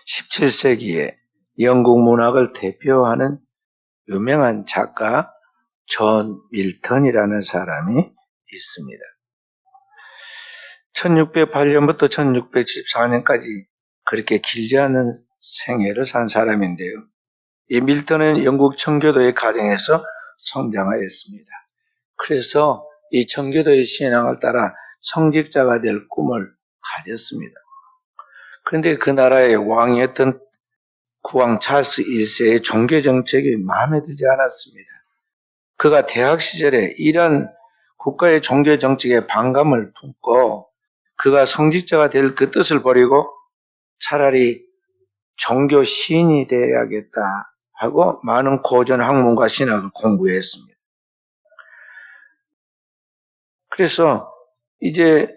17세기에 영국 문학을 대표하는 유명한 작가 존 밀턴이라는 사람이 있습니다. 1608년부터 1674년까지 그렇게 길지 않은 생애를 산 사람인데요. 이 밀턴은 영국 청교도의 가정에서 성장하였습니다. 그래서 이 청교도의 신앙을 따라 성직자가 될 꿈을 가졌습니다. 그런데 그 나라의 왕이었던 국왕 찰스 1세의 종교 정책이 마음에 들지 않았습니다. 그가 대학 시절에 이런 국가의 종교 정책에 반감을 품고 그가 성직자가 될 그 뜻을 버리고 차라리 종교 시인이 되어야겠다 하고 많은 고전 학문과 신학을 공부했습니다. 그래서 이제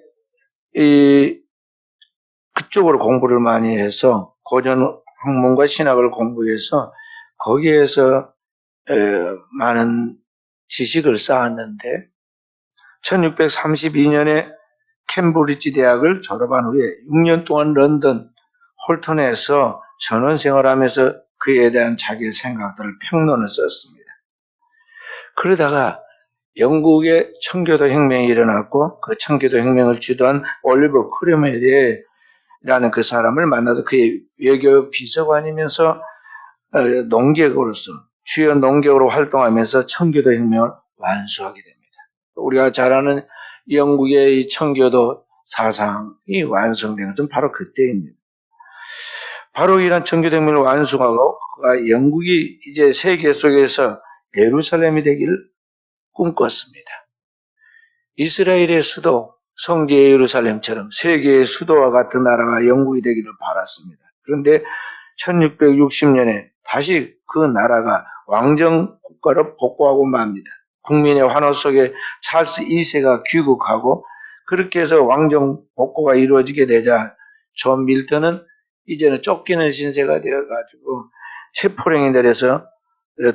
그쪽으로 공부를 많이 해서 고전 학문과 신학을 공부해서 거기에서 많은 지식을 쌓았는데 1632년에 캠브리지 대학을 졸업한 후에 6년 동안 런던 홀턴에서 전원 생활하면서 그에 대한 자기의 생각들을 평론을 썼습니다. 그러다가 영국의 청교도 혁명이 일어났고 그 청교도 혁명을 주도한 올리버 크로메리라는 그 사람을 만나서 그의 외교 비서관이면서 농객으로서 주요 농객으로 활동하면서 청교도 혁명을 완수하게 됩니다. 우리가 잘 아는 영국의 이 청교도 사상이 완성된 것은 바로 그때입니다. 바로 이런 청교도 혁명을 완수하고 영국이 이제 세계 속에서 예루살렘이 되기를 꿈꿨습니다. 이스라엘의 수도 성지 예루살렘처럼 세계의 수도와 같은 나라가 영국이 되기를 바랐습니다. 그런데 1660년에 다시 그 나라가 왕정 국가로 복구하고 맙니다. 국민의 환호 속에 찰스 2세가 귀국하고 그렇게 해서 왕정 복구가 이루어지게 되자 존 밀턴은 이제는 쫓기는 신세가 되어가지고 체포령이 내려서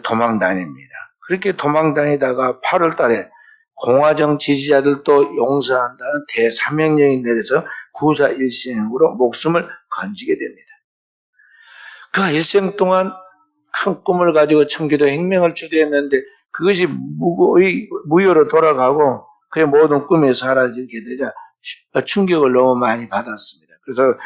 도망 다닙니다. 그렇게 도망 다니다가 8월 달에 공화정 지지자들도 용서한다는 대사명령이 내려서 구사일생으로 목숨을 건지게 됩니다. 그가 일생 동안 큰 꿈을 가지고 청교도 혁명을 주도했는데 그것이 무효로 돌아가고 그의 모든 꿈이 사라지게 되자 충격을 너무 많이 받았습니다. 그래서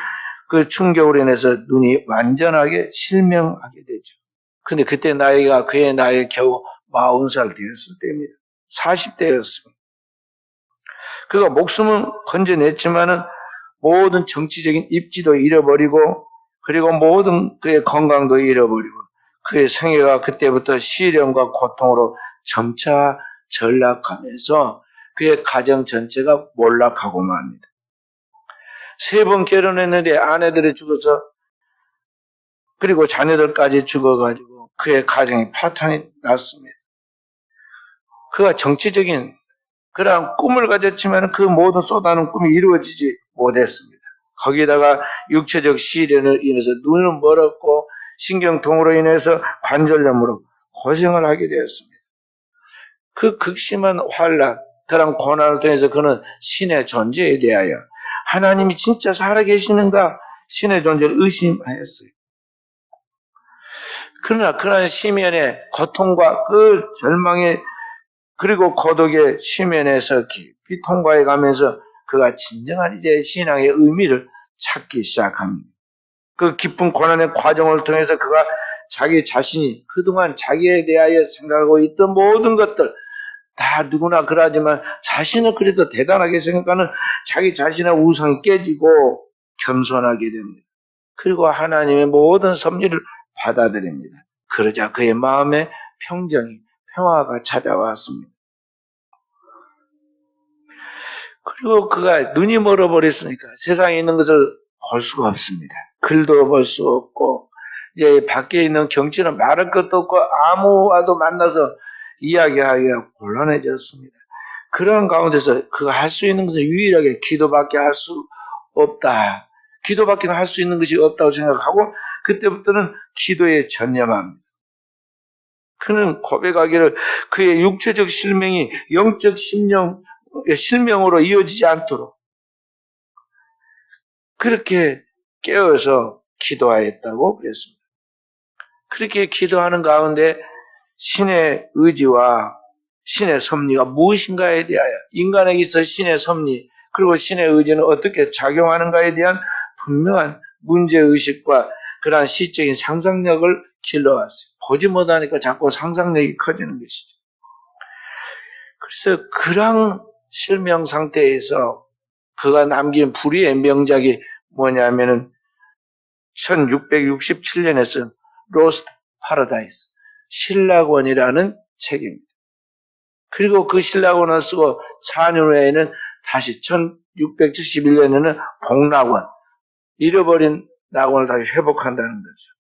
그 충격으로 인해서 눈이 완전하게 실명하게 되죠. 근데 그때 나이가 그의 나이 겨우 40살 되었을 때입니다. 40대였습니다. 그가 목숨은 건져냈지만은 모든 정치적인 입지도 잃어버리고 그리고 모든 그의 건강도 잃어버리고 그의 생애가 그때부터 시련과 고통으로 점차 전락하면서 그의 가정 전체가 몰락하고 맙니다. 3번 결혼했는데 아내들이 죽어서 그리고 자녀들까지 죽어가지고 그의 가정이 파탄이 났습니다. 그가 정치적인 그러한 꿈을 가졌지만 그 모든 쏟아놓은 꿈이 이루어지지 못했습니다. 거기다가 육체적 시련을 인해서 눈을 멀었고 신경통으로 인해서 관절염으로 고생을 하게 되었습니다. 그 극심한 환난, 그런 고난을 통해서 그는 신의 존재에 대하여 하나님이 진짜 살아계시는가 신의 존재를 의심하였어요. 그러나 그런 시면의 고통과 그 절망의 그리고 고독의 시면에서 깊이 통과해 가면서 그가 진정한 이제 신앙의 의미를 찾기 시작합니다. 그 깊은 고난의 과정을 통해서 그가 자기 자신이 그동안 자기에 대하여 생각하고 있던 모든 것들 다 누구나 그러하지만 자신은 그래도 대단하게 생각하는 자기 자신의 우상이 깨지고 겸손하게 됩니다. 그리고 하나님의 모든 섭리를 받아들입니다. 그러자 그의 마음에 평화가 찾아왔습니다. 그리고 그가 눈이 멀어버렸으니까 세상에 있는 것을 볼 수가 없습니다. 글도 볼 수 없고 이제 밖에 있는 경치는 말할 것도 없고 아무와도 만나서 이야기하기가 곤란해졌습니다. 그런 가운데서 그가 할 수 있는 것은 유일하게 기도밖에 할 수 없다. 기도밖에 할 수 있는 것이 없다고 생각하고 그때부터는 기도에 전념합니다. 그는 고백하기를 그의 육체적 실명이 영적 실명으로 이어지지 않도록 그렇게 깨어서 기도하였다고 그랬습니다. 그렇게 기도하는 가운데 신의 의지와 신의 섭리가 무엇인가에 대하여 인간에게 있어 신의 섭리 그리고 신의 의지는 어떻게 작용하는가에 대한 분명한 문제의식과 그러한 시적인 상상력을 길러왔어요. 보지 못하니까 자꾸 상상력이 커지는 것이죠. 그래서 그런 실명 상태에서 그가 남긴 불의의 명작이 뭐냐면은 1667년에 쓴 로스트 파라다이스 신라권이라는 책입니다. 그리고 그 신라권을 쓰고 4년 후에는 다시 1671년에는 복락원 잃어버린 낙원을 다시 회복한다는 거죠.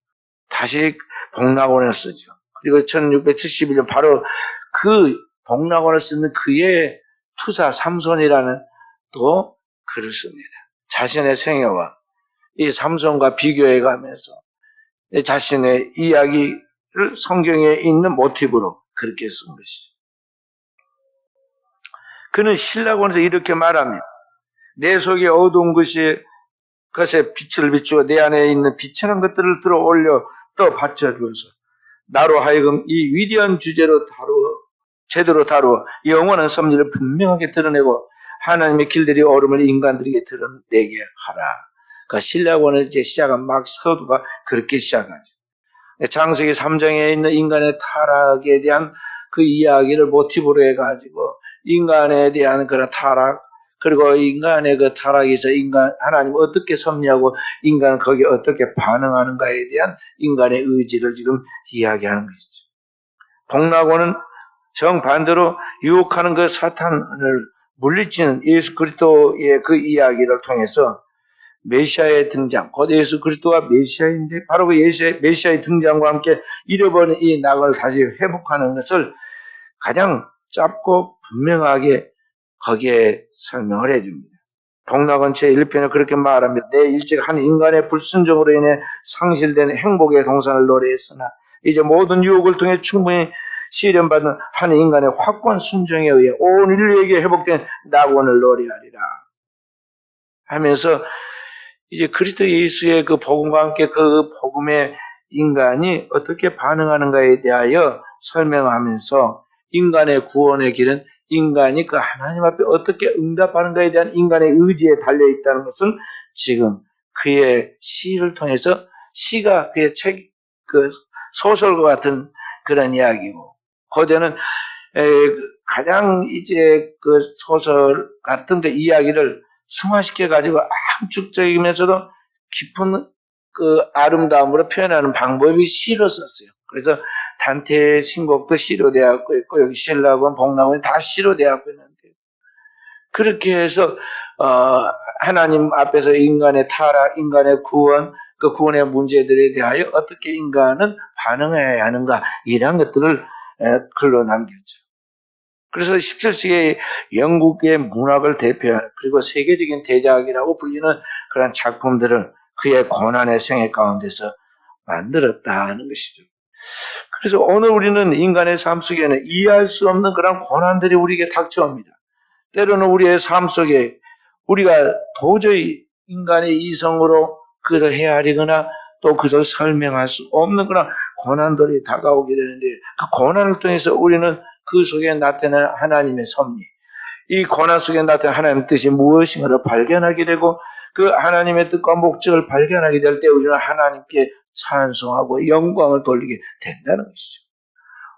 다시 복락원을 쓰죠. 그리고 1671년 바로 그 복락원을 쓰는 그의 투사 삼손이라는 또 글을 씁니다. 자신의 생애와 이 삼손과 비교해 가면서 자신의 이야기를 성경에 있는 모티브로 그렇게 쓴 것이죠. 그는 신라권에서 이렇게 말합니다. 내 속에 어두운 것에 빛을 비추어 내 안에 있는 빛이라는 것들을 들어 올려 또 받쳐주어서 나로 하여금 이 위대한 주제로 제대로 다루어 영원한 섭리를 분명하게 드러내고 하나님의 길들이 얼음을 인간들에게 드러내게 하라. 그러니까 신라권을 이제 시작한 막 서두가 그렇게 시작하죠. 창세기 3장에 있는 인간의 타락에 대한 그 이야기를 모티브로 해가지고 인간에 대한 그런 타락 그리고 인간의 그 타락에서 하나님 어떻게 섭리하고 인간은 거기에 어떻게 반응하는가에 대한 인간의 의지를 지금 이야기하는 것이죠. 복락원은 정반대로 유혹하는 그 사탄을 물리치는 예수 그리스도의 그 이야기를 통해서 메시아의 등장, 곧 예수 그리스도가 메시아인데 바로 그 메시아의 등장과 함께 잃어버린 이 낙을 다시 회복하는 것을 가장 짧고 분명하게 거기에 설명을 해줍니다. 복락원 제1편에 그렇게 말합니다. 내 일찍 한 인간의 불순종으로 인해 상실된 행복의 동산을 노래했으나 이제 모든 유혹을 통해 충분히 시련받은 한 인간의 확고한 순종에 의해 온 인류에게 회복된 낙원을 노래하리라 하면서 이제 그리스도 예수의 그 복음과 함께 그 복음의 인간이 어떻게 반응하는가에 대하여 설명하면서 인간의 구원의 길은 인간이 그 하나님 앞에 어떻게 응답하는가에 대한 인간의 의지에 달려있다는 것을 지금 그의 시를 통해서 시가 그의 그 소설과 같은 그런 이야기고 고대는 가장 이제 그 소설 같은 그 이야기를 승화시켜 가지고 함축적이면서도 깊은 그 아름다움으로 표현하는 방법이 시로 썼어요. 그래서 단테의 신곡도 시로 되었고 있고 여기 신라권, 복락원이 다 시로 되었고 있는데 그렇게 해서 하나님 앞에서 인간의 타락, 인간의 구원, 그 구원의 문제들에 대하여 어떻게 인간은 반응해야 하는가 이런 것들을 글로 남겼죠. 그래서 17세기의 영국의 문학을 대표하는 그리고 세계적인 대작이라고 불리는 그런 작품들을 그의 고난의 생애 가운데서 만들었다는 것이죠. 그래서 오늘 우리는 인간의 삶 속에는 이해할 수 없는 그런 고난들이 우리에게 닥쳐옵니다. 때로는 우리의 삶 속에 우리가 도저히 인간의 이성으로 그것을 헤아리거나 또 그것을 설명할 수 없는 그런 고난들이 다가오게 되는데 그 고난을 통해서 우리는 그 속에 나타나는 하나님의 섭리, 이 고난 속에 나타나는 하나님의 뜻이 무엇인가를 발견하게 되고 그 하나님의 뜻과 목적을 발견하게 될 때 우리는 하나님께 찬송하고 영광을 돌리게 된다는 것이죠.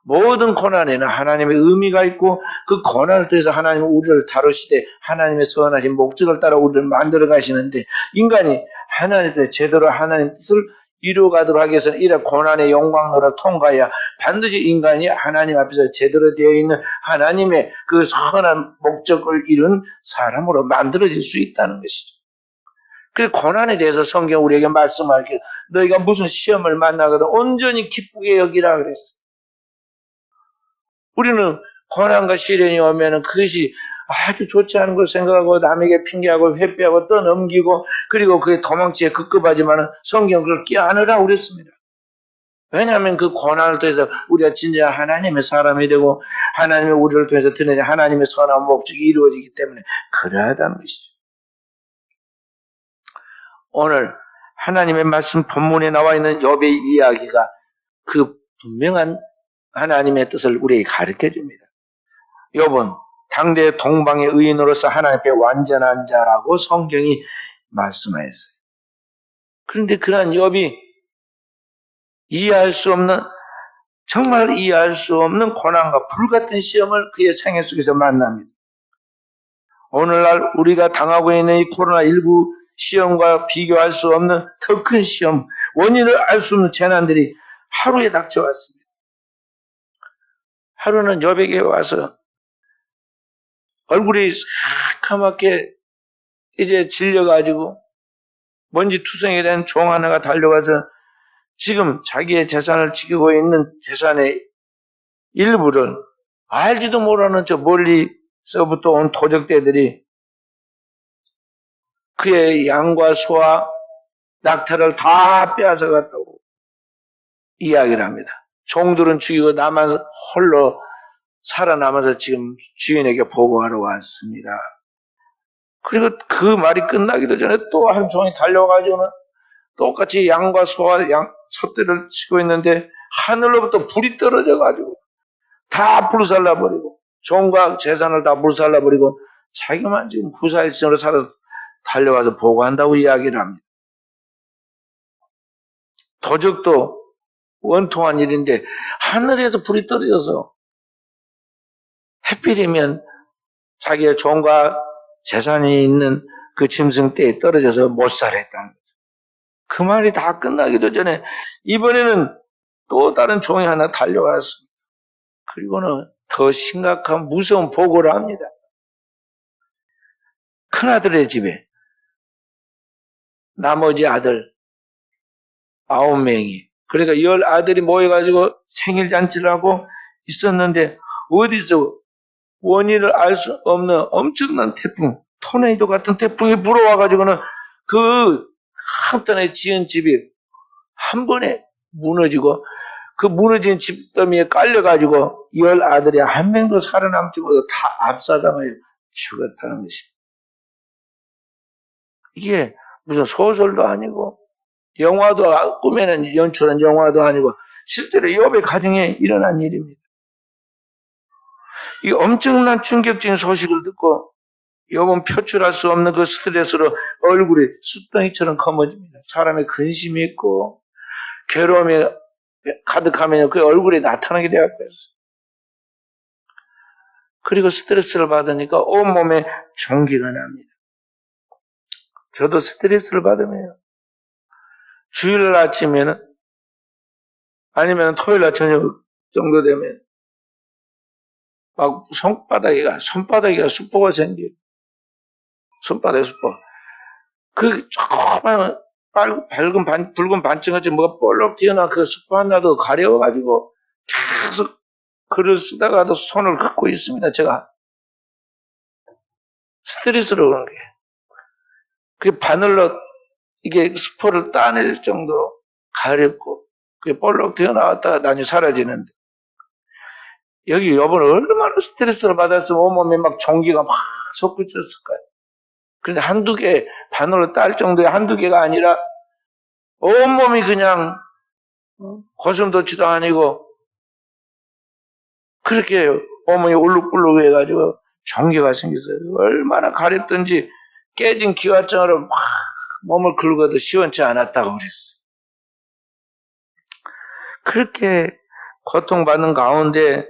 모든 고난에는 하나님의 의미가 있고 그 고난을 통해서 하나님은 우리를 다루시되 하나님의 선하신 목적을 따라 우리를 만들어 가시는데 인간이 하나님께 제대로 하나님의 뜻을 이루어가도록 하기 위해서는 이런 고난의 영광로를 통과해야 반드시 인간이 하나님 앞에서 제대로 되어 있는 하나님의 그 선한 목적을 이룬 사람으로 만들어질 수 있다는 것이죠. 그 고난에 대해서 성경 우리에게 말씀하기를 너희가 무슨 시험을 만나거든 온전히 기쁘게 여기라 그랬어. 우리는 고난과 시련이 오면은 그것이 아주 좋지 않은 걸 생각하고 남에게 핑계하고 회피하고 떠넘기고 그리고 그게 도망치에 급급하지만은 성경은 그걸 끼안으라 그랬습니다. 왜냐하면 그 고난을 통해서 우리가 진짜 하나님의 사람이 되고 하나님의 우리를 통해서 드러내는 하나님의 선한 목적이 이루어지기 때문에 그러하다는 것이죠. 오늘 하나님의 말씀 본문에 나와 있는 욥의 이야기가 그 분명한 하나님의 뜻을 우리에게 가르쳐 줍니다. 욥은 당대 동방의 의인으로서 하나님 앞에 완전한 자라고 성경이 말씀하였어요. 그런데 그러한 욥이 이해할 수 없는, 정말 이해할 수 없는 고난과 불같은 시험을 그의 생애 속에서 만납니다. 오늘날 우리가 당하고 있는 이 코로나19 시험과 비교할 수 없는 더 큰 시험, 원인을 알 수 없는 재난들이 하루에 닥쳐왔습니다. 하루는 욥에게 와서 얼굴이 새카맣게 이제 질려가지고 먼지투성이 된 종 하나가 달려와서 지금 자기의 재산을 지키고 있는 재산의 일부를 알지도 모르는 저 멀리서부터 온 도적대들이 그의 양과 소와 낙타를 다 빼앗아갔다고 이야기를 합니다. 종들은 죽이고 나만 홀로 살아남아서 지금 주인에게 보고하러 왔습니다. 그리고 그 말이 끝나기도 전에 또 한 종이 달려와가지고는 똑같이 양과 소와 소떼를 치고 있는데 하늘로부터 불이 떨어져가지고 다 불살라버리고 종과 재산을 다 불살라버리고 자기만 지금 구사일생으로 살아서 달려와서 보고한다고 이야기를 합니다. 도적도 원통한 일인데 하늘에서 불이 떨어져서 하필이면 자기의 종과 재산이 있는 그 짐승대에 떨어져서 못 살았다는 거죠. 그 말이 다 끝나기도 전에 이번에는 또 다른 종이 하나 달려왔습니다. 그리고는 더 심각한 무서운 보고를 합니다. 큰아들의 집에 나머지 아들 9명이, 그러니까 10아들이 모여가지고 생일잔치를 하고 있었는데 어디서 원인을 알 수 없는 엄청난 태풍, 토네이도 같은 태풍이 불어와가지고는 그 한편에 지은 집이 한 번에 무너지고 그 무너진 집더미에 깔려가지고 10아들이 한 명도 살아남지 못하고 다 압사당하여 죽었다는 것입니다. 이게 무슨 소설도 아니고 영화도 꿈에는 연출한 영화도 아니고 실제로 욥의 가정에 일어난 일입니다. 이 엄청난 충격적인 소식을 듣고 욥은 표출할 수 없는 그 스트레스로 얼굴이 숯덩이처럼 검어집니다. 사람의 근심이 있고 괴로움이 가득하면 그 얼굴에 나타나게 되었어요. 그리고 스트레스를 받으니까 온몸에 종기가 납니다. 저도 스트레스를 받으면 주일날 아침에는 아니면 토요일날 저녁 정도 되면 막 손바닥에가 숯보가 생겨요. 손바닥에 숯보. 그 조그만 붉은 반증같이 뭐가 볼록 튀어나온 그 숯보 하나도 가려워가지고 계속 글을 쓰다가도 손을 긋고 있습니다. 제가 스트레스로 그런 게. 그게 바늘로 이게 숯포를 따낼 정도로 가렵고 그게 볼록 튀어나왔다가 나중에 사라지는데 여기 욥은 얼마나 스트레스를 받았으면 온몸에 막 종기가 막 솟구쳤을까요? 그런데 한두 개 바늘로 딸 정도의 한두 개가 아니라 온몸이 그냥 고슴도치도 아니고 그렇게 온몸이 울룩불룩 해가지고 종기가 생겼어요. 얼마나 가렵던지 깨진 기와장으로 막 몸을 긁어도 시원치 않았다고 그랬어요. 그렇게 고통받는 가운데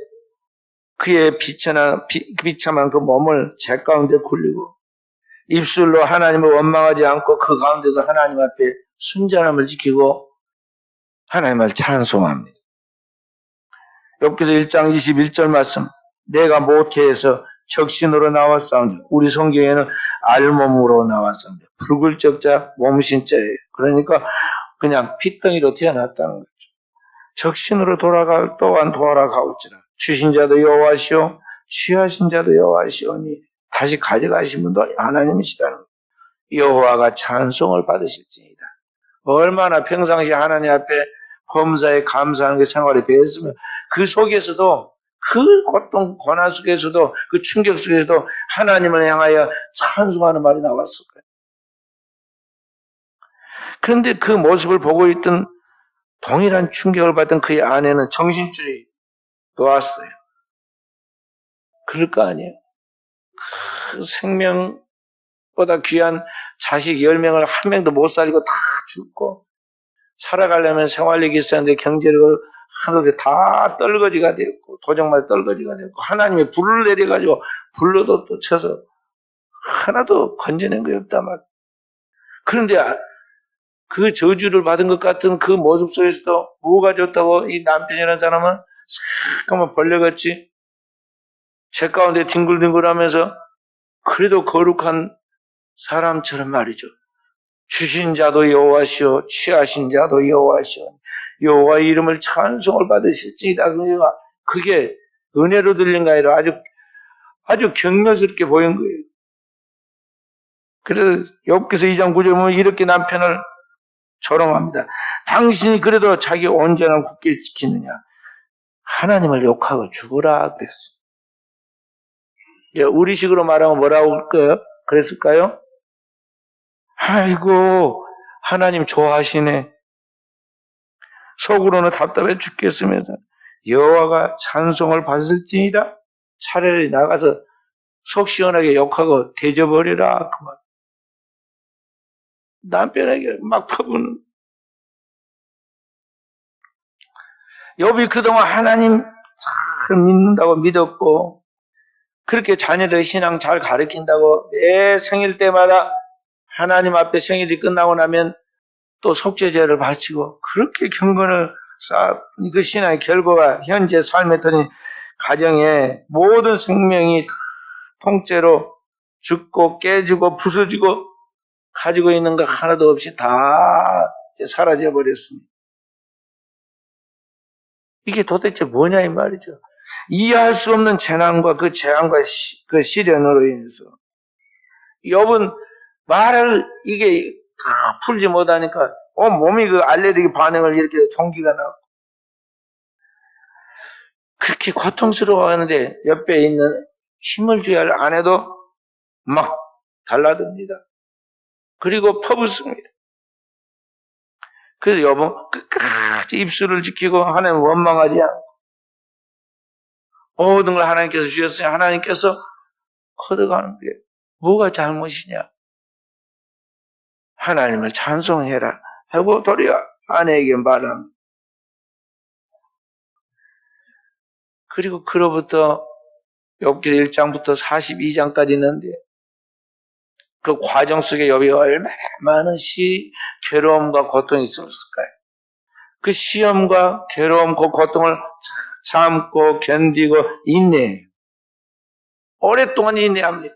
그의 비참한 그 몸을 재 가운데 굴리고 입술로 하나님을 원망하지 않고 그 가운데도 하나님 앞에 순전함을 지키고 하나님을 찬송합니다. 욥기서 1장 21절 말씀, 내가 모태에서 적신으로 나왔사온다. 우리 성경에는 알몸으로 나왔사온다. 붉을적 자, 몸신자예요. 그러니까 그냥 핏덩이로 태어났다는 거죠. 적신으로 돌아갈 또한 돌아가올지라. 주신 자도 여호와시오, 취하신 자도 여호와시오니 다시 가져가신 분도 하나님이시다는 거예요. 여호와가 찬송을 받으실지니이다. 얼마나 평상시 하나님 앞에 범사에 감사하는 게 생활이 되었으면 그 속에서도 그 고통, 고난 속에서도 그 충격 속에서도 하나님을 향하여 찬송하는 말이 나왔을 거예요. 그런데 그 모습을 보고 있던 동일한 충격을 받던 그의 아내는 정신줄이 놓았어요. 그럴 거 아니에요. 그 생명보다 귀한 자식 10명을 한 명도 못 살리고 다 죽고 살아가려면 생활력이 있어야 하는데 경제력을 하늘에 다 떨거지가 되었고 도적마다 떨거지가 되었고 하나님의 불을 내려가지고 불로도 또 쳐서 하나도 건져낸 게 없단 말이에요. 그런데 그 저주를 받은 것 같은 그 모습 속에서도 뭐가 좋다고 이 남편이라는 사람은 잠깐만 벌레같이 제 가운데 뒹굴뒹굴하면서 그래도 거룩한 사람처럼 말이죠. 주신 자도 여호와시오 취하신 자도 여호와시오 여호와의 이름을 찬송을 받으실지이다. 그러니까 그게 은혜로 들린 게 아니라 아주 경멸스럽게 보인 거예요. 그래서 욥기서 2장 9절 보면 이렇게 남편을 조롱합니다. 당신이 그래도 자기 온전함을 굳게 지키느냐 하나님을 욕하고 죽으라 그랬어요. 우리식으로 말하면 뭐라고 그랬을까요? 아이고 하나님 좋아하시네. 속으로는 답답해 죽겠으면서 여호와가 찬송을 받을지니라 차라리 나가서 속 시원하게 욕하고 대져버리라 그 말. 남편에게 막 퍼부는. 욥이 그동안 하나님 잘 믿는다고 믿었고 그렇게 자녀들 신앙 잘 가르친다고 매 생일 때마다 하나님 앞에 생일이 끝나고 나면 또 속죄제를 바치고 그렇게 경건을 쌓은 그 신앙의 결과가 현재 삶에 드는 가정에 모든 생명이 다 통째로 죽고 깨지고 부서지고 가지고 있는 거 하나도 없이 다 사라져 버렸습니다. 이게 도대체 뭐냐 이 말이죠. 이해할 수 없는 재난과 그 재앙과 그 시련으로 인해서 욥은 말을 이게 다 풀지 못하니까 온 몸이 그 알레르기 반응을 이렇게 종기가 나고 그렇게 고통스러워하는데 옆에 있는 힘을 줘야 할 아내도 막 달라듭니다. 그리고 퍼붓습니다. 그래서 욥은 끝까지 입술을 지키고 하나님 원망하지 않고 모든 걸 하나님께서 주셨으니 하나님께서 커져가는 게 뭐가 잘못이냐. 하나님을 찬송해라 하고 도리어 아내에게 말합니다. 그리고 그로부터 욥기 1장부터 42장까지 있는데 그 과정 속에 욥이 얼마나 많은 괴로움과 고통이 있었을까요? 그 시험과 괴로움, 그 고통을 참고 견디고 인내해요. 오랫동안 인내합니다.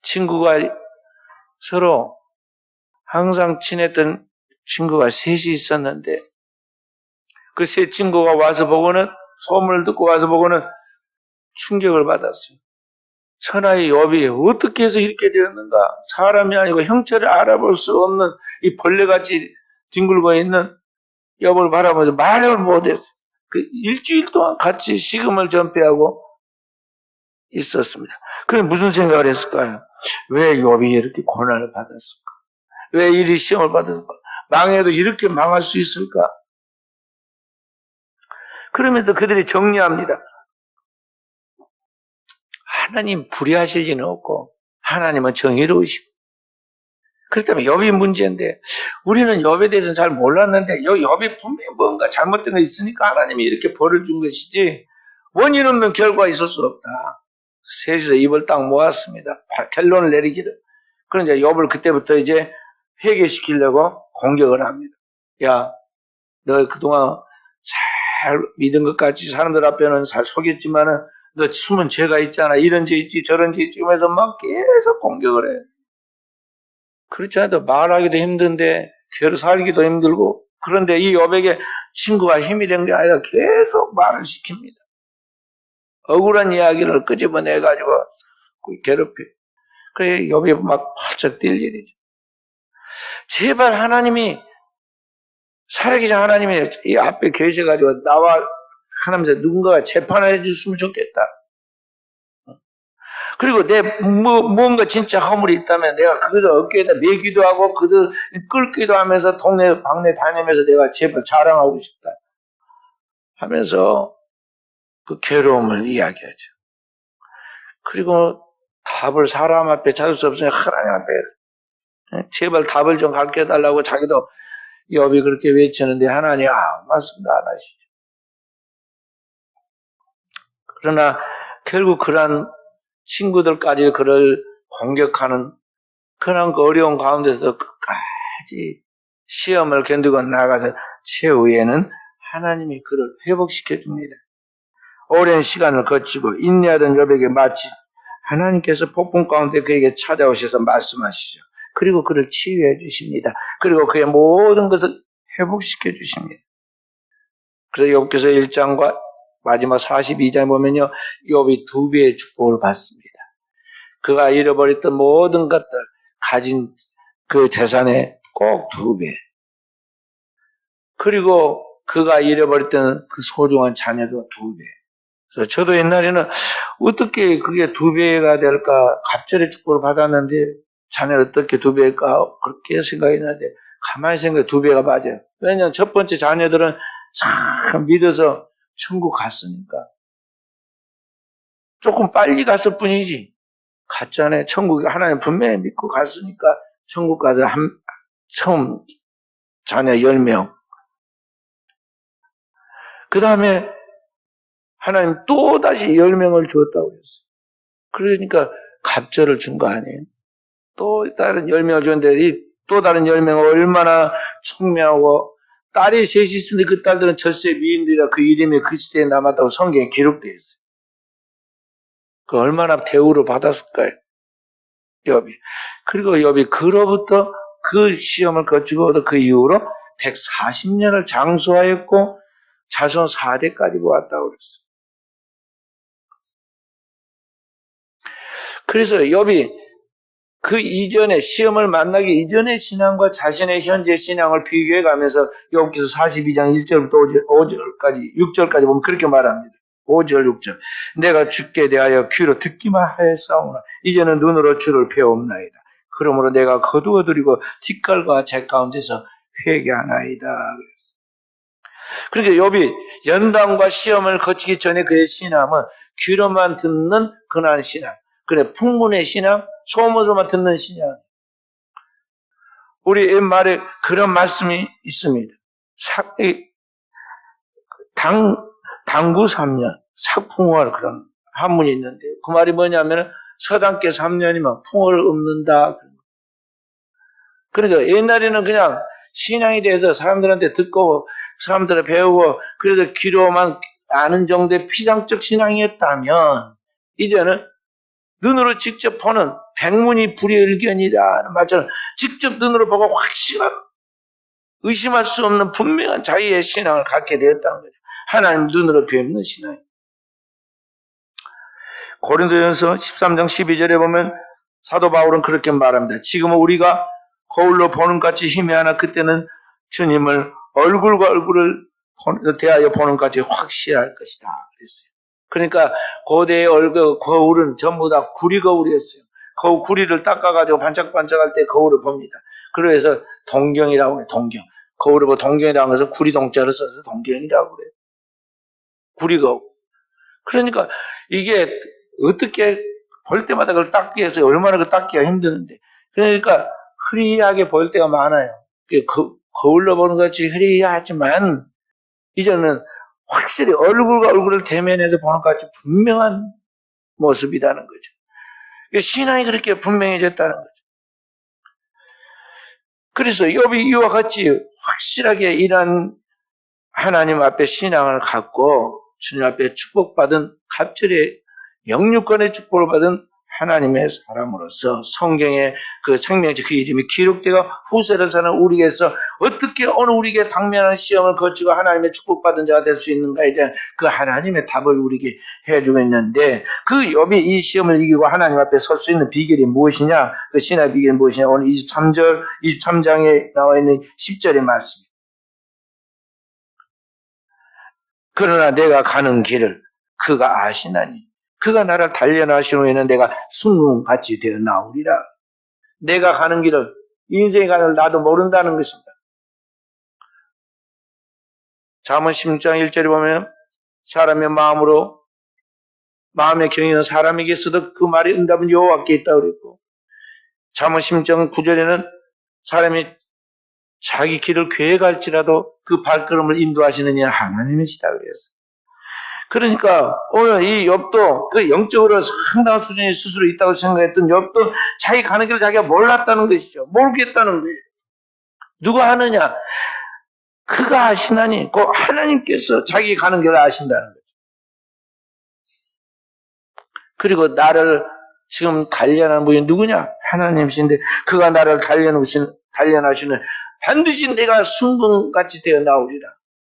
친구가 서로 항상 친했던 친구가 셋이 있었는데 그 세 친구가 와서 보고는 소문을 듣고 와서 보고는 충격을 받았어요. 천하의 욥이 어떻게 해서 이렇게 되었는가? 사람이 아니고 형체를 알아볼 수 없는 이 벌레같이 뒹굴고 있는 욥을 바라보면서 말을 못했어요. 그 일주일 동안 같이 식음을 전폐하고 있었습니다. 그럼 무슨 생각을 했을까요? 왜 욥이 이렇게 고난을 받았을까? 왜 이리 시험을 받았을까? 망해도 이렇게 망할 수 있을까? 그러면서 그들이 정리합니다. 하나님 불의하실 리는 없고 하나님은 정의로우시고 그렇다면 욥이 문제인데 우리는 욥에 대해서는 잘 몰랐는데 욥이 분명히 뭔가 잘못된 거 있으니까 하나님이 이렇게 벌을 준 것이지 원인 없는 결과가 있을 수 없다. 셋이서 입을 딱 모았습니다. 결론을 내리기를. 그런데 욥을 그때부터 이제 회개시키려고 공격을 합니다. 야, 너 그동안 잘 믿은 것 같이 사람들 앞에는 잘 속였지만은 너 숨은 죄가 있잖아. 이런 죄 있지 저런 죄 있지 하면서 막 계속 공격을 해. 그렇지 않아도 말하기도 힘든데 괴로 살기도 힘들고 그런데 이 욥에게 친구가 힘이 된 게 아니라 계속 말을 시킵니다. 억울한 이야기를 끄집어내가지고 괴롭혀. 그래 욥이 막 팔쩍 뛸 일이죠. 제발 하나님이 살아계신 하나님이 이 앞에 계셔가지고 나와 하나님께서 누군가가 재판을 해줬으면 좋겠다. 그리고 뭔가 진짜 허물이 있다면 내가 그것을 어깨에다 매기도 하고, 그들 끌기도 하면서 동네, 방네 다니면서 내가 제발 자랑하고 싶다 하면서 그 괴로움을 이야기하죠. 그리고 답을 사람 앞에 찾을 수 없으니 하나님 앞에 제발 답을 좀 가르쳐 달라고 자기도 욥이 그렇게 외치는데 하나님 말씀도 안 하시죠. 그러나 결국 그러한 친구들까지 그를 공격하는 그런 그 어려운 가운데서 끝까지 시험을 견디고 나가서 최후에는 하나님이 그를 회복시켜 줍니다. 오랜 시간을 거치고 인내하던 욥에게 마치 하나님께서 폭풍 가운데 그에게 찾아오셔서 말씀하시죠. 그리고 그를 치유해 주십니다. 그리고 그의 모든 것을 회복시켜 주십니다. 그래서 욥기서 1장과 마지막 42장에 보면요, 욥이 2배의 축복을 받습니다. 그가 잃어버렸던 모든 것들, 가진 그 재산의 꼭 2배. 그리고 그가 잃어버렸던 그 소중한 자녀도 2배. 그래서 저도 옛날에는 어떻게 그게 2배가 될까? 갑절의 축복을 받았는데 자녀를 어떻게 2배일까? 그렇게 생각했는데 가만히 생각해 2배가 맞아요. 왜냐하면 첫 번째 자녀들은 참 믿어서 천국 갔으니까. 조금 빨리 갔을 뿐이지. 갔잖아요. 천국에 하나님 분명히 믿고 갔으니까 천국 가서 처음 자녀 10명. 그 다음에 하나님 또 다시 10명을 주었다고 했어요. 그러니까 갑절을 준 거 아니에요. 또 다른 10명을 줬는데 이 또 다른 10명은 얼마나 총명하고 딸이 셋이 있으니 그 딸들은 절세 미인들이라 그 이름이 그 시대에 남았다고 성경에 기록되어 있어요. 그 얼마나 대우를 받았을까요? 욥이. 그리고 욥이 그로부터 그 시험을 거치고 그 이후로 140년을 장수하였고 자손 4대까지 모았다고 그랬어요. 그래서 욥이 그 이전에 시험을 만나기 이전의 신앙과 자신의 현재 신앙을 비교해 가면서 욥기서 42장 1절부터 5절까지 6절까지 보면 그렇게 말합니다. 5절 6절 내가 주께 대하여 귀로 듣기만 하였사오나 이제는 눈으로 주를 배옵나이다. 그러므로 내가 거두어드리고 뒷갈과 제 가운데서 회개하나이다. 그러니까 욥이 연단과 시험을 거치기 전에 그의 신앙은 귀로만 듣는 근한 신앙. 그래, 풍문의 신앙, 소문으로만 듣는 신앙. 우리 옛말에 그런 말씀이 있습니다. 당구 3년, 삭풍월 그런 한문이 있는데 그 말이 뭐냐면 서당께 3년이면 풍을 읊는다. 그러니까 옛날에는 그냥 신앙에 대해서 사람들한테 듣고 사람들을 배우고 그래서 귀로만 아는 정도의 피상적 신앙이었다면 이제는 눈으로 직접 보는 백문이 불여일견이라는 말처럼 직접 눈으로 보고 확실한 의심할 수 없는 분명한 자기의 신앙을 갖게 되었다는 거죠. 하나님 눈으로 뵙는 신앙. 고린도전서 13장 12절에 보면 사도 바울은 그렇게 말합니다. 지금은 우리가 거울로 보는 같이 희미하나 그때는 주님을 얼굴과 얼굴을 대하여 보는 같이 확실할 것이다. 그랬어요. 그러니까 고대의 거울은 전부 다 구리거울이었어요. 그 구리를 닦아가지고 반짝반짝할 때 거울을 봅니다. 그래서 동경이라고 해요. 동경. 거울을 보고 동경이라고 해서 구리동자를 써서 동경이라고 그래요. 구리거울. 그러니까 이게 어떻게 볼 때마다 그걸 닦기 위해서 얼마나 그 닦기가 힘드는데. 그러니까 흐리하게 보일 때가 많아요. 거울로 보는 것 같이 흐리하지만 이제는 확실히 얼굴과 얼굴을 대면해서 보는 것 같이 분명한 모습이라는 거죠. 신앙이 그렇게 분명해졌다는 거죠. 그래서 욥이 이와 같이 확실하게 이런 하나님 앞에 신앙을 갖고 주님 앞에 축복받은 갑절의 영육권의 축복을 받은 하나님의 사람으로서 성경에 그 생명지 그 이름이 기록되어 후세를 사는 우리에게서 어떻게 오늘 우리에게 당면한 시험을 거치고 하나님의 축복받은 자가 될 수 있는가에 대한 그 하나님의 답을 우리에게 해주고 있는데 그 욥이 이 시험을 이기고 하나님 앞에 설 수 있는 비결이 무엇이냐? 그 신앙의 비결이 무엇이냐? 오늘 23장에 나와 있는 10절의 말씀. 그러나 내가 가는 길을 그가 아시나니 그가 나를 단련하신 후에는 내가 순금같이 되어 나오리라. 내가 가는 길을, 인생의 가는 나도 모른다는 것입니다. 잠언 16장 1절에 보면 사람의 마음의 경영은 사람에게 있어도 그 말의 응답은 여호와께 있다고 그랬고, 잠언 16장 9절에는 사람이 자기 길을 계획할지라도 그 발걸음을 인도하시는 이는 하나님이시다 그랬어요. 그러니까 오늘 이 욥도 그 영적으로 상당한 수준의 스스로 있다고 생각했던 욥도 자기 가는 길을 자기가 몰랐다는 것이죠. 모르겠다는 거예요. 누가 하느냐? 그가 아시나니, 그 하나님께서 자기 가는 길을 아신다는 거죠. 그리고 나를 지금 단련한 분이 누구냐? 하나님이신데 그가 나를 단련하시는 반드시 내가 순금같이 되어 나오리라.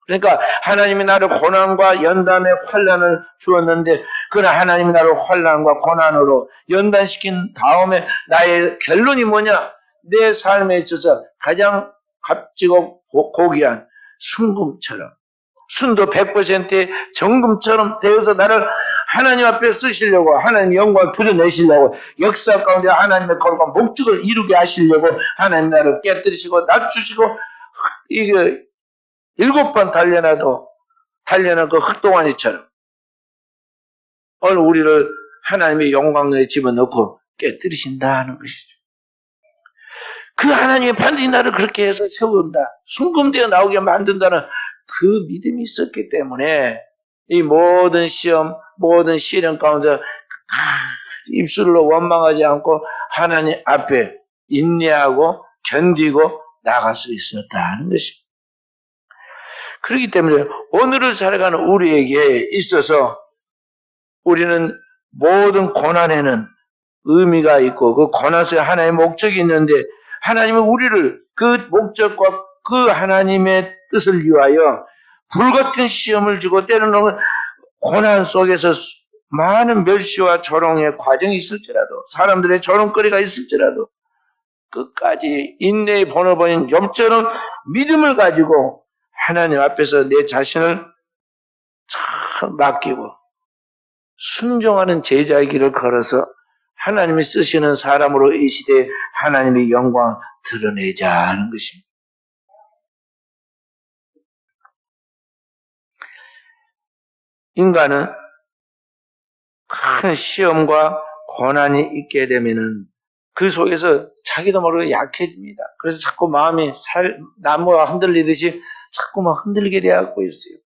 그러니까 하나님이 나를 고난과 연단의 환난을 주었는데, 그러나 하나님이 나를 환난과 고난으로 연단시킨 다음에 나의 결론이 뭐냐? 내 삶에 있어서 가장 값지고 고귀한 순금처럼, 순도 100%의 정금처럼 되어서 나를 하나님 앞에 쓰시려고, 하나님 영광을 드러내시려고, 역사 가운데 하나님의 거룩한 목적을 이루게 하시려고 하나님 나를 깨뜨리시고 낮추시고, 이게 7번 단련한 그 흑동아니처럼 오늘 우리를 하나님의 영광에 집어넣고 깨뜨리신다는 것이죠. 그 하나님이 반드시 나를 그렇게 해서 세운다, 순금되어 나오게 만든다는 그 믿음이 있었기 때문에 이 모든 시험, 모든 시련 가운데 입술로 원망하지 않고 하나님 앞에 인내하고 견디고 나갈 수 있었다는 것입니다. 그렇기 때문에 오늘을 살아가는 우리에게 있어서 우리는 모든 고난에는 의미가 있고 그 고난 속에 하나님의 목적이 있는데, 하나님은 우리를 그 목적과 그 하나님의 뜻을 위하여 불같은 시험을 주고, 때로는 고난 속에서 많은 멸시와 조롱의 과정이 있을지라도, 사람들의 조롱거리가 있을지라도 끝까지 인내의 번호번인 욥처럼 믿음을 가지고 하나님 앞에서 내 자신을 참 맡기고 순종하는 제자의 길을 걸어서 하나님이 쓰시는 사람으로 이 시대에 하나님의 영광 드러내자 하는 것입니다. 인간은 큰 시험과 고난이 있게 되면은 그 속에서 자기도 모르게 약해집니다. 그래서 자꾸 마음이 나무가 흔들리듯이 자꾸 막 흔들리게 되고 있어요.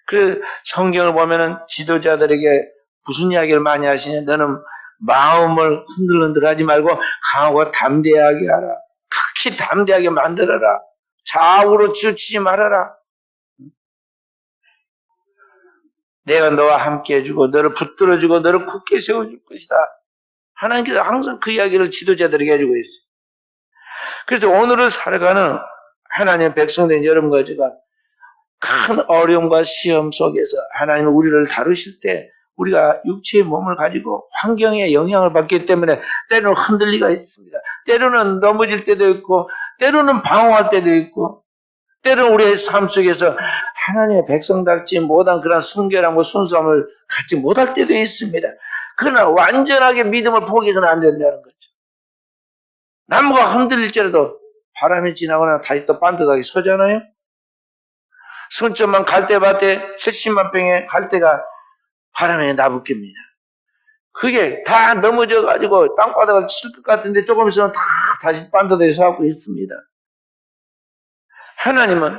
그래서 성경을 보면은 지도자들에게 무슨 이야기를 많이 하시냐? 너는 마음을 흔들흔들 하지 말고 강하고 담대하게 하라. 극히 담대하게 만들어라. 좌우로 치우치지 말아라. 내가 너와 함께 해주고 너를 붙들어주고 너를 굳게 세워줄 것이다. 하나님께서 항상 그 이야기를 지도자들에게 해주고 있어요. 그래서 오늘을 살아가는 하나님의 백성된 여러분과 제가 큰 어려움과 시험 속에서 하나님은 우리를 다루실 때 우리가 육체의 몸을 가지고 환경에 영향을 받기 때문에 때로는 흔들리가 있습니다. 때로는 넘어질 때도 있고, 때로는 방황할 때도 있고, 때로는 우리의 삶 속에서 하나님의 백성답지 못한 그런 순결함과 순수함을 갖지 못할 때도 있습니다. 그러나 완전하게 믿음을 포기해서는 안 된다는 거죠. 나무가 흔들릴지라도 바람이 지나거나 다시 또 반듯하게 서잖아요. 순천만 갈대밭에 70만 평의 갈대가 바람에 나부깁니다. 그게 다 넘어져가지고 땅바닥을 칠 것 같은데 조금 있으면 다 다시 반듯하게 서고 있습니다. 하나님은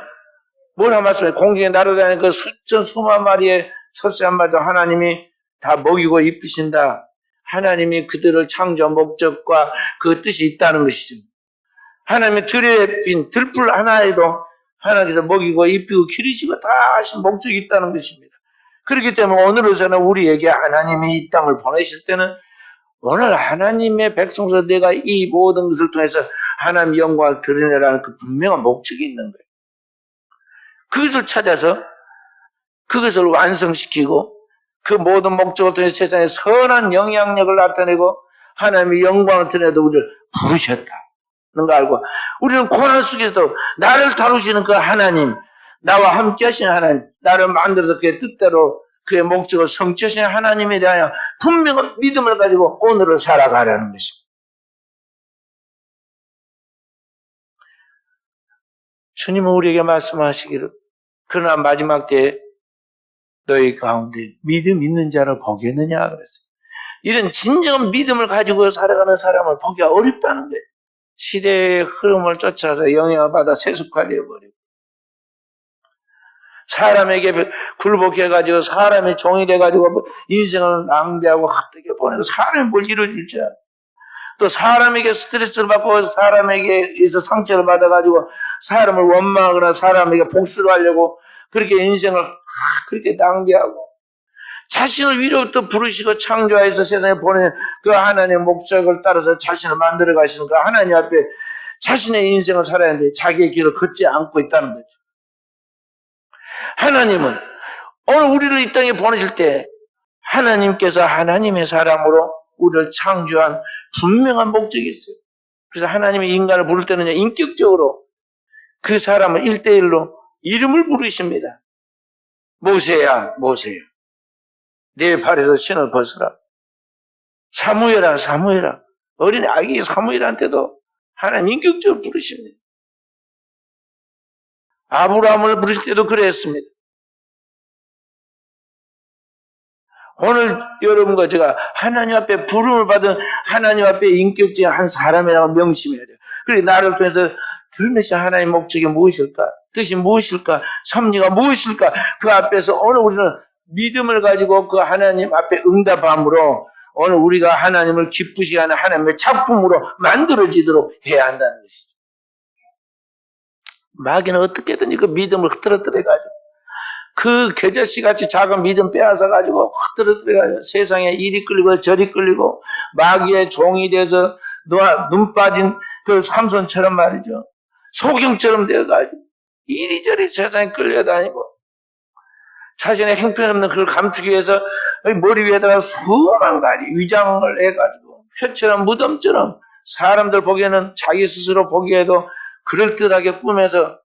뭐라 말씀해? 공중에 날아다니는 그 수만 마리의 서새 한 마리도 하나님이 다 먹이고 입히신다. 하나님이 그들을 창조 목적과 그 뜻이 있다는 것이죠. 하나님의 들에 핀 들풀 하나에도 하나님께서 먹이고 입히고 기르시고 다 하신 목적이 있다는 것입니다. 그렇기 때문에 오늘에서는 우리에게 하나님이 이 땅을 보내실 때는 오늘 하나님의 백성으로 내가 이 모든 것을 통해서 하나님의 영광을 드러내라는 그 분명한 목적이 있는 거예요. 그것을 찾아서 그것을 완성시키고 그 모든 목적을 통해 세상에 선한 영향력을 나타내고 하나님의 영광을 드러내도 우리를 부르셨다는 걸 알고, 우리는 고난 속에서도 나를 다루시는 그 하나님, 나와 함께 하시는 하나님, 나를 만들어서 그의 뜻대로 그의 목적을 성취하신 하나님에 대하여 분명한 믿음을 가지고 오늘을 살아가라는 것입니다. 주님은 우리에게 말씀하시기를 그러나 마지막 때에 너희 가운데 믿음 있는 자를 보겠느냐 그랬어요. 이런 진정한 믿음을 가지고 살아가는 사람을 보기가 어렵다는 거예요. 시대의 흐름을 쫓아서 영향을 받아 세속화되어버리고 사람에게 굴복해가지고 사람의 종이 돼가지고 인생을 낭비하고 헛되게 보내고 사람이 뭘 이루어줄 줄 알아. 또 사람에게 스트레스를 받고 사람에게 서 상처를 받아가지고 사람을 원망하거나 사람에게 복수를 하려고 그렇게 인생을 그렇게 낭비하고 자신을 위로부터 부르시고 창조하여서 세상에 보낸 그 하나님의 목적을 따라서 자신을 만들어 가시는 그 하나님 앞에 자신의 인생을 살아야 하는데 자기의 길을 걷지 않고 있다는 거죠. 하나님은 오늘 우리를 이 땅에 보내실 때 하나님께서 하나님의 사람으로 우리를 창조한 분명한 목적이 있어요. 그래서 하나님이 인간을 부를 때는 인격적으로 그 사람을 1대1로 이름을 부르십니다. 모세야, 모세야. 내 발에서 신을 벗으라. 사무엘아, 사무엘아. 어린 아기 사무엘한테도 하나님 인격적으로 부르십니다. 아브라함을 부르실 때도 그랬습니다. 오늘 여러분과 제가 하나님 앞에 부름을 받은 하나님 앞에 인격적인 한 사람이라고 명심해야 돼요. 그리고 나를 통해서 들으시 하나님의 목적이 무엇일까? 뜻이 무엇일까? 섭리가 무엇일까? 그 앞에서 오늘 우리는 믿음을 가지고 그 하나님 앞에 응답함으로 오늘 우리가 하나님을 기쁘시게 하는 하나님의 작품으로 만들어지도록 해야 한다는 것이죠. 마귀는 어떻게든지 그 믿음을 흐트러뜨려가지고 그 겨자씨 같이 작은 믿음 빼앗아가지고 흐트러뜨려가지고 세상에 이리 끌리고 저리 끌리고 마귀의 종이 돼서 눈 빠진 그 삼손처럼 말이죠. 소경처럼 되어가지고 이리저리 세상에 끌려다니고 자신의 형편없는 그걸 감추기 위해서 머리 위에다가 수만 가지 위장을 해가지고 혀처럼 무덤처럼 사람들 보기에는 자기 스스로 보기에도 그럴듯하게 꾸며서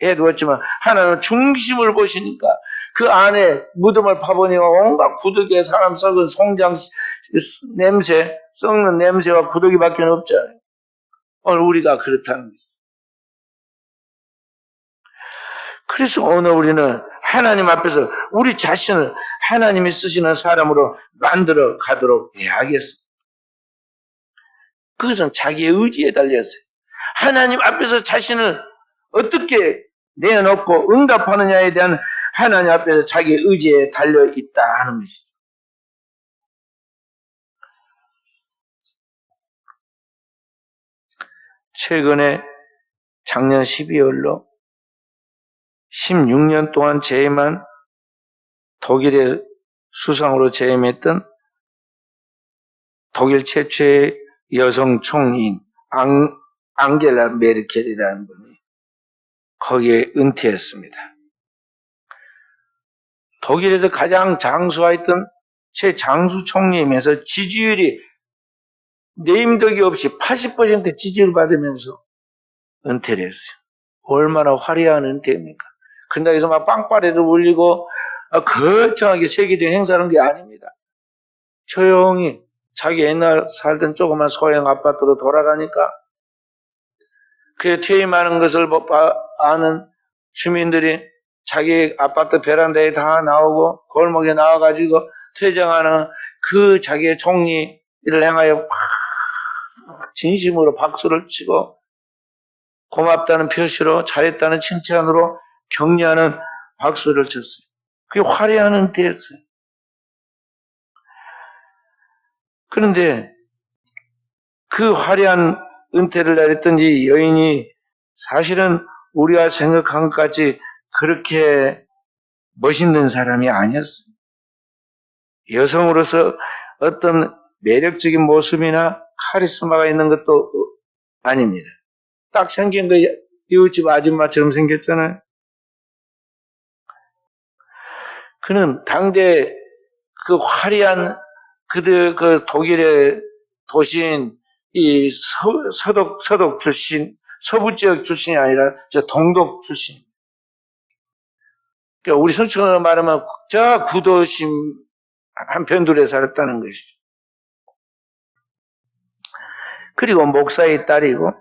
해두었지만 하나님은 중심을 보시니까 그 안에 무덤을 파보니까 온갖 구더기에 사람 썩은 송장 냄새, 썩는 냄새와 구더기밖에 없잖아요. 오늘 우리가 그렇다는 거죠. 그래서 오늘 우리는 하나님 앞에서 우리 자신을 하나님이 쓰시는 사람으로 만들어 가도록 해야겠습니다. 그것은 자기의 의지에 달렸어요. 하나님 앞에서 자신을 어떻게 내놓고 응답하느냐에 대한 하나님 앞에서 자기의 의지에 달려있다 하는 것이죠. 최근에 작년 12월로 16년 동안 재임한 독일의 수상으로 재임했던 독일 최초의 여성 총리인 앙겔라 메르켈이라는 분이 거기에 은퇴했습니다. 독일에서 가장 장수하였던 최장수 총리이면서 지지율이 내임덕이 없이 80% 지지를 받으면서 은퇴를 했어요. 얼마나 화려한 은퇴입니까? 근당에서 막 빵빠레를 울리고 거창하게 세계적인 행사하는 게 아닙니다. 조용히 자기 옛날 살던 조그만 소형 아파트로 돌아가니까 그에 퇴임하는 것을 아는 주민들이 자기 아파트 베란다에 다 나오고 골목에 나와가지고 퇴장하는 그 자기의 총리를 향하여 진심으로 박수를 치고 고맙다는 표시로 잘했다는 칭찬으로 격려하는 박수를 쳤어요. 그게 화려한 은퇴였어요. 그런데 그 화려한 은퇴를 내렸던 이 여인이 사실은 우리가 생각한 것 같이 그렇게 멋있는 사람이 아니었어요. 여성으로서 어떤 매력적인 모습이나 카리스마가 있는 것도 아닙니다. 딱 생긴 거 이웃집 아줌마처럼 생겼잖아요. 그는 당대 그 화려한 그 독일의 도시인 이 서독 출신, 서부 지역 출신이 아니라 저 동독 출신. 그러니까 우리 순천으로 말하면 저 구도심 한편둘에 살았다는 것이죠. 그리고 목사의 딸이고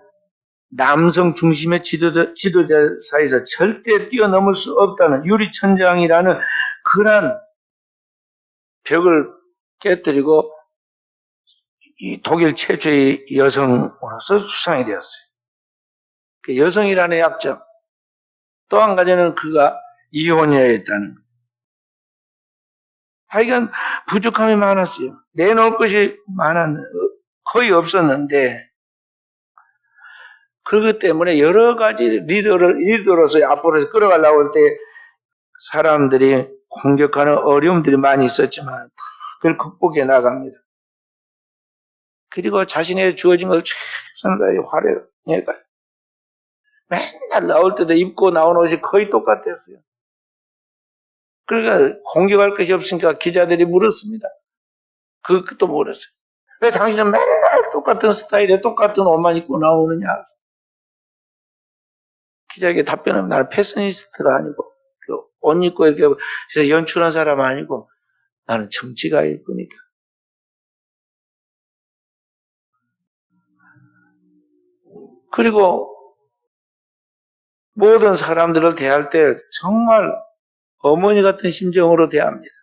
남성 중심의 지도자 사이에서 절대 뛰어넘을 수 없다는 유리천장이라는 그런 벽을 깨뜨리고 이 독일 최초의 여성으로서 수상이 되었어요. 그 여성이라는 약점. 또 한 가지는 그가 이혼녀였다는 것. 하여간 부족함이 많았어요. 내놓을 것이 거의 없었는데 그렇기 때문에 여러 가지 리더로서 앞으로 끌어가려고 할 때 사람들이 공격하는 어려움들이 많이 있었지만 그걸 극복해 나갑니다. 그리고 자신의 주어진 걸 최선을 다해 활용해 가요. 맨날 나올 때도 입고 나오는 옷이 거의 똑같았어요. 그러니까 공격할 것이 없으니까 기자들이 물었습니다. 그것도 물었어요. 왜 당신은 맨날 똑같은 스타일에 똑같은 옷만 입고 나오느냐? 기자에게 답변은 나는 패셔니스트가 아니고 옷 입고 이렇게 연출한 사람 아니고 나는 정치가일 뿐이다. 그리고 모든 사람들을 대할 때 정말 어머니 같은 심정으로 대합니다.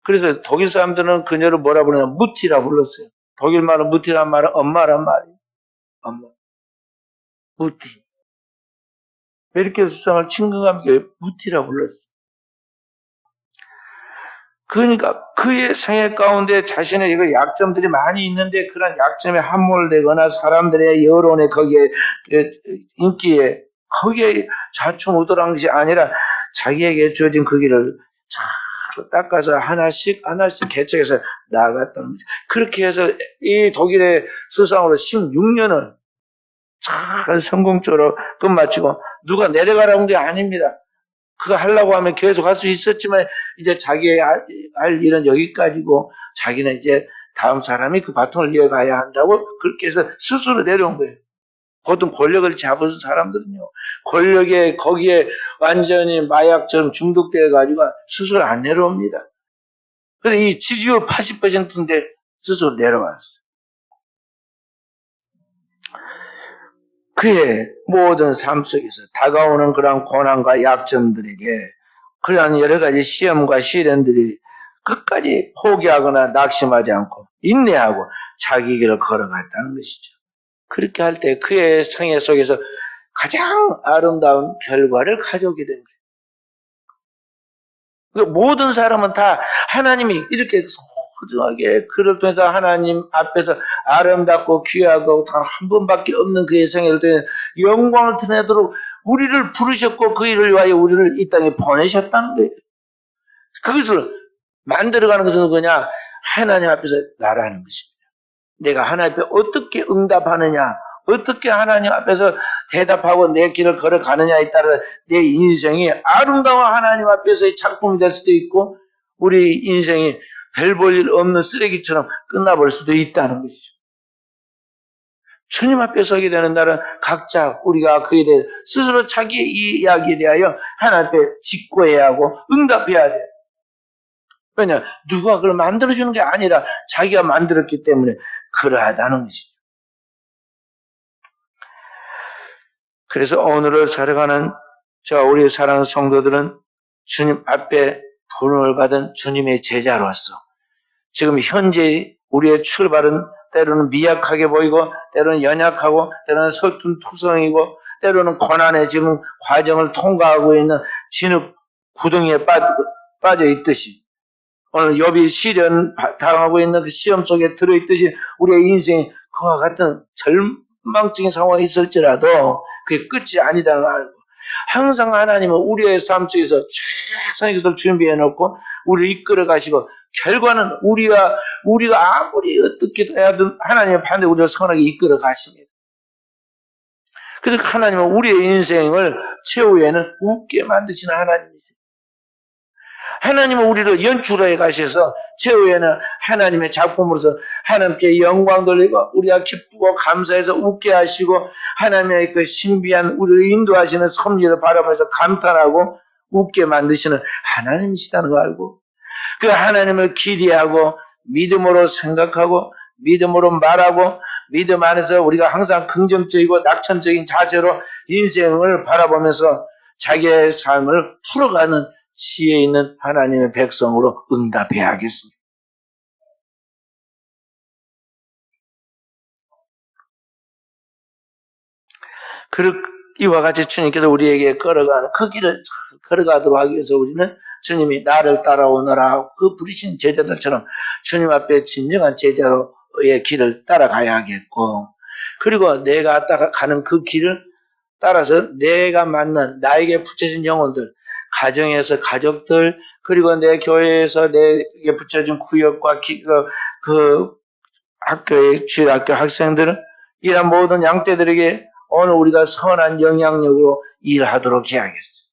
그래서 독일 사람들은 그녀를 뭐라 부르냐? 무티라 불렀어요. 독일 말은 무티란 말은 엄마란 말이에요. 엄마. 무티. 메르켈 수상을 친근감 있게 무티라 불렀어요. 그러니까 그의 생애 가운데 자신의 이거 약점들이 많이 있는데 그런 약점에 함몰되거나 사람들의 여론에 거기에 인기에 거기에 좌충우돌한 것이 아니라 자기에게 주어진 그 길을 잘 닦아서 하나씩 개척해서 나아갔다는 거죠. 그렇게 해서 이 독일의 수상으로 16년을 잘 성공적으로 끝마치고 누가 내려가라는 게 아닙니다. 그거 하려고 하면 계속 할 수 있었지만 이제 자기의 할 일은 여기까지고 자기는 이제 다음 사람이 그 바통을 이어가야 한다고 그렇게 해서 스스로 내려온 거예요. 보통 권력을 잡은 사람들은요. 권력에 거기에 완전히 마약처럼 중독되어 가지고 스스로 안 내려옵니다. 그래서 이 지지율 80%인데 스스로 내려왔어요. 그의 모든 삶 속에서 다가오는 그런 고난과 약점들에게 그러한 여러 가지 시험과 시련들이 끝까지 포기하거나 낙심하지 않고 인내하고 자기 길을 걸어갔다는 것이죠. 그렇게 할 때 그의 생애 속에서 가장 아름다운 결과를 가져오게 된 거예요. 모든 사람은 다 하나님이 이렇게 소중하게 그를 통해서 하나님 앞에서 아름답고 귀하고 단 한 번밖에 없는 그의 생애를 통해 영광을 드러내도록 우리를 부르셨고 그 일을 위하여 우리를 이 땅에 보내셨다는 거예요. 그것을 만들어가는 것은 뭐냐? 하나님 앞에서 나라는 것입니다. 내가 하나님 앞에 어떻게 응답하느냐, 어떻게 하나님 앞에서 대답하고 내 길을 걸어가느냐에 따라 내 인생이 아름다운 하나님 앞에서의 작품이 될 수도 있고 우리 인생이 별 볼 일 없는 쓰레기처럼 끝나버릴 수도 있다는 것이죠. 주님 앞에 서게 되는 날은 각자 우리가 그에 대해 스스로 자기의 이 이야기에 대하여 하나님 앞에 직고해야 하고 응답해야 돼요. 왜냐? 누가 그걸 만들어주는 게 아니라 자기가 만들었기 때문에 그러하다는 것이죠. 그래서 오늘을 살아가는 우리 사랑하는 성도들은 주님 앞에 부름을 받은 주님의 제자로서 지금 현재 우리의 출발은 때로는 미약하게 보이고 때로는 연약하고 때로는 설툰투성이고 때로는 고난의 지금 과정을 통과하고 있는 진흙 구덩이에 빠져 있듯이 오늘 욥이 시련 당하고 있는 그 시험 속에 들어있듯이 우리의 인생이 그와 같은 절망적인 상황이 있을지라도 그게 끝이 아니다는 걸 알고 항상 하나님은 우리의 삶 속에서 최선의 것을 준비해 놓고 우리를 이끌어 가시고 결과는 우리가 아무리 어떻게 해야든 하나님의 반대 우리를 선하게 이끌어 가십니다. 그래서 하나님은 우리의 인생을 최후에는 웃게 만드시는 하나님이세요. 하나님은 우리를 연출해 가셔서 최후에는 하나님의 작품으로서 하나님께 영광 돌리고 우리가 기쁘고 감사해서 웃게 하시고 하나님의 그 신비한 우리를 인도하시는 섭리를 바라보면서 감탄하고 웃게 만드시는 하나님이시다는 거 알고 그 하나님을 기대하고 믿음으로 생각하고 믿음으로 말하고 믿음 안에서 우리가 항상 긍정적이고 낙천적인 자세로 인생을 바라보면서 자기의 삶을 풀어가는 지혜 있는 하나님의 백성으로 응답해야겠습니다. 이와 같이 주님께서 우리에게 걸어가는 그 길을 걸어가도록 하기 위해서 우리는 주님이 나를 따라오너라 그 부르신 제자들처럼 주님 앞에 진정한 제자로의 길을 따라가야 하겠고 그리고 내가 가는 그 길을 따라서 내가 만난 나에게 붙여진 영혼들 가정에서 가족들 그리고 내 교회에서 내게 붙여진 구역과 그 학교의 주일학교 학생들 이런 모든 양떼들에게 오늘 우리가 선한 영향력으로 일하도록 해야겠어요.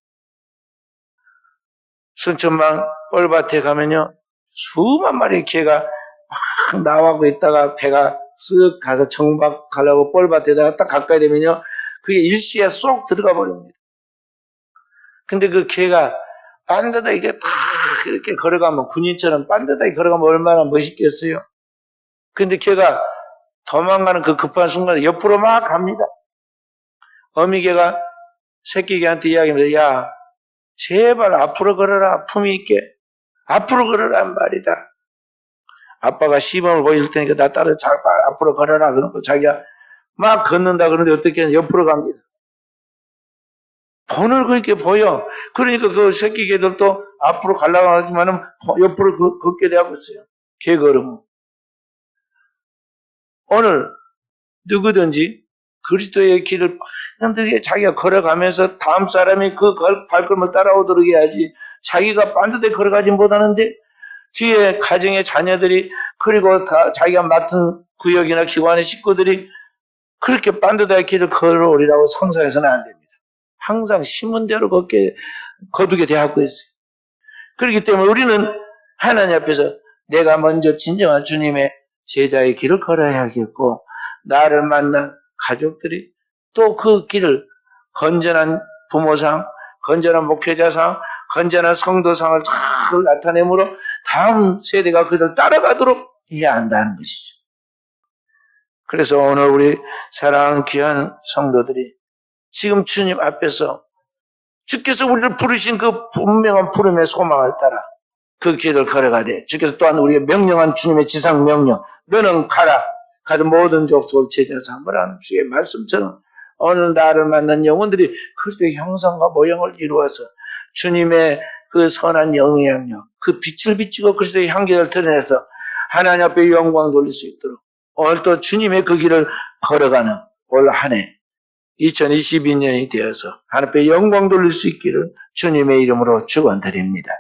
순천만 뻘밭에 가면요 수만 마리의 개가 막 나와고 있다가 배가 쓱 가서 정박하려고 뻘밭에다가 딱 가까이 되면요 그게 일시에 쏙 들어가 버립니다. 근데 그 개가 빤듯하게 이게 다 이렇게 걸어가면 군인처럼 빤듯하게 걸어가면 얼마나 멋있겠어요. 근데 걔가 도망가는 그 급한 순간에 옆으로 막 갑니다. 어미개가 새끼개한테 이야기합니다. 야, 제발 앞으로 걸어라. 품위 있게. 앞으로 걸어란 말이다. 아빠가 시범을 보여줄 테니까 나 따라 잘 앞으로 걸어라. 그러고 자기가 막 걷는다 그러는데 어떻게 하냐. 옆으로 갑니다. 본을 그렇게 보여. 그러니까 그 새끼개들도 앞으로 가려고 하지만은 옆으로 걷게 되고 있어요. 개걸음. 오늘 누구든지 그리스도의 길을 반듯하게 자기가 걸어가면서 다음 사람이 그 발걸음을 따라오도록 해야지 자기가 반듯하게 걸어가지 못하는데 뒤에 가정의 자녀들이 그리고 자기가 맡은 구역이나 기관의 식구들이 그렇게 반듯하게 길을 걸어오리라고 상상해서는 안 됩니다. 항상 심은 대로 거두게 되고 있어요. 그렇기 때문에 우리는 하나님 앞에서 내가 먼저 진정한 주님의 제자의 길을 걸어야겠고 나를 만난 가족들이 또 그 길을 건전한 부모상, 건전한 목회자상, 건전한 성도상을 잘 나타내므로 다음 세대가 그들 따라가도록 해야 한다는 것이죠. 그래서 오늘 우리 사랑하는 귀한 성도들이 지금 주님 앞에서 주께서 우리를 부르신 그 분명한 부름의 소망을 따라 그 길을 걸어가되 주께서 또한 우리에게 명령한 주님의 지상 명령 너는 가라 가서 모든 족속을 제자 삼으라는 주의 말씀처럼 오늘 나를 만난 영혼들이 그리스도의 형상과 모형을 이루어서 주님의 그 선한 영향력 그 빛을 비추고 그리스도의 향기를 드러내서 하나님 앞에 영광 돌릴 수 있도록 오늘 또 주님의 그 길을 걸어가는 올 한 해 2022년이 되어서 하나님 앞에 영광 돌릴 수 있기를 주님의 이름으로 축원드립니다.